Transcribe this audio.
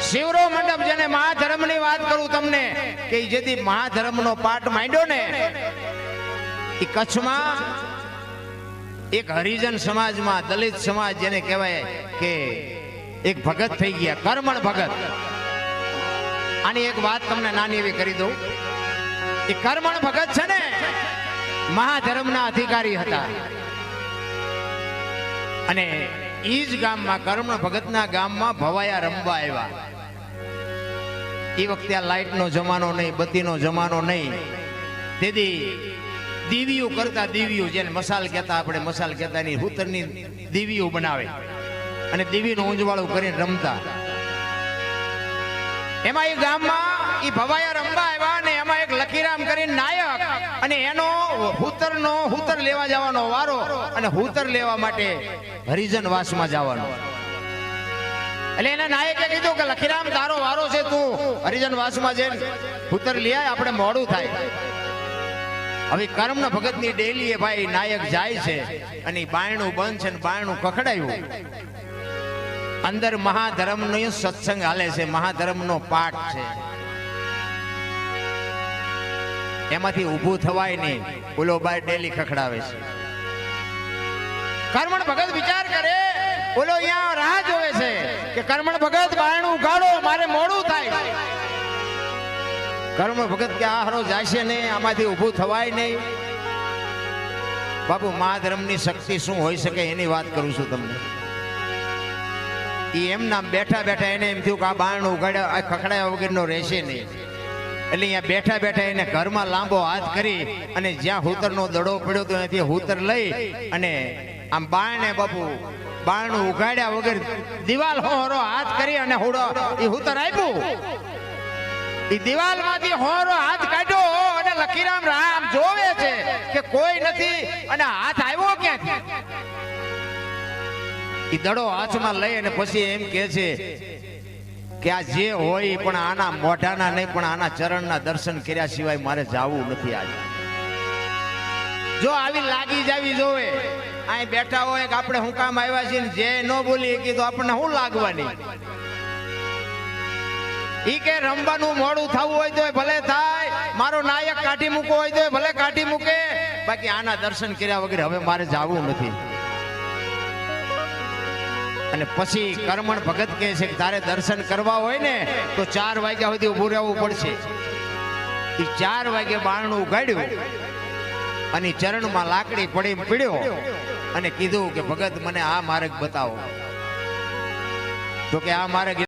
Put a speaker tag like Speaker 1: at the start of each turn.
Speaker 1: શિવરો મંડપ જેને મહાધર્મની વાત કરું તમને કે જેથી મહાધર્મનો પાઠ માંડ્યો ને એ કચ્છમાં એક હરિજન સમાજમાં દલિત સમાજ જેને કહેવાય કે એક ભગત થઈ ગયા, કર્મણ ભગત. આની એક વાત તમને નાની એવી કરી દઉં. એ કર્મણ ભગત છે ને મહાધર્મના અધિકારી હતા અને ઈ જ ગામમાં કર્મણ ભગતના ગામમાં ભવાયા રમવા આવ્યા. એ વખતે આ લાઈટનો જમાનો નહીં, બત્તીનો જમાનો નહીં. તેથી દીવીઓ કરતા, દીવીઓ જેને મસાલ કહેતા, આપણે મસાલ કહેતા ની હુતરની દીવીઓ બનાવે અને દીવીનું ઊંજવાળું કરીને રમતા. એમાં એ ગામમાં એ ભવાયા રમવા આવ્યા અને એમાં એક લખીરામ કરીને નાયક અને એનો હુતર લેવા જવાનો વારો અને હુતર લેવા માટે હરિજન વાસમાં જવાનો. એટલે એના નાયકે કીધું કે લખીરામ તારો વારો છે, તું હરિજન વાસમાં જઈને હુતર લઈ આય, આપણે મોડું થાય. હવે કર્મના ભગતની ડેલીએ ભાઈ નાયક જાય છે અને બાયણું બંધ છે ને બાયણું કખડાયું. અંદર મહાધર્મનો સત્સંગ હાલે છે, મહાધર્મનો પાઠ છે. એમાંથી ઊભું થવાય નહીં, બોલો બાય ડેલી ખખડાવે છે. કર્મણ ભગત વિચાર કરે, બોલો અહીંયા રાહ જોવે છે કે કર્મણ ભગત બાયણું ઉઘાડો, મારે મોડું થાય. કર્મણ ભગત કે આ હરો જાશે નહીં, આમાંથી ઊભું થવાય નહીં. બાપુ મહાધર્મની શક્તિ શું હોઈ શકે એની વાત કરું છું તમને. એમ નામ બેઠા બેઠા એને એમ થયું કે આ બાયણું ઉઘાડ્યા, આ ખખડાયા વગરનો રહેશે નહીં. એટલે અહીંયા બેઠા બેઠા એને ઘરમાં લાંબો હાથ કરી અને જ્યાં હુતરનો દડો પડ્યો તો એનાથી હુતર લઈ અને આમ બાયણે બાપુ બાયણું ઉઘાડ્યા વગર દિવાલ હોરો હાથ કરી અને એ હુતર આપ્યું. એ દિવાલમાંથી હોરો હાથ કાઢ્યો અને લખીરામ રામ જોવે છે કે કોઈ નથી અને હાથ આવ્યો ક્યાંથી. એ દડો હાથમાં લઈ અને પછી એમ કે છે કે આ જે હોય પણ આના મોઢાના નહીં પણ આના ચરણના દર્શન કર્યા સિવાય મારે જાવું નથી. આજે જો આવી લાગી જાવી જોવે, અહીં બેઠા હોય કે આપણે હું કામ આવ્યા છીએ, જે ન બોલી કીધું આપણને શું લાગવાની. ઈ કે રમવાનું મોડું થવું હોય તો ભલે થાય, મારો નાયક કાઢી મૂકો હોય તો ભલે કાઢી મૂકે, બાકી આના દર્શન કર્યા વગર હવે મારે જાવું નથી. અને પછી કર્મણ ભગત કહે છે કે તારે દર્શન કરવા હોય ને તો 4 વાગ્યા સુધી ઊભું રહેવું પડશે. એ 4 વાગે બારણું ઉગાડ્યું અને ચરણમાં લાકડી પડી પીડ્યો અને કીધું કે ભગત મને આ માર્ગ બતાવો. તો કે આ માર્ગ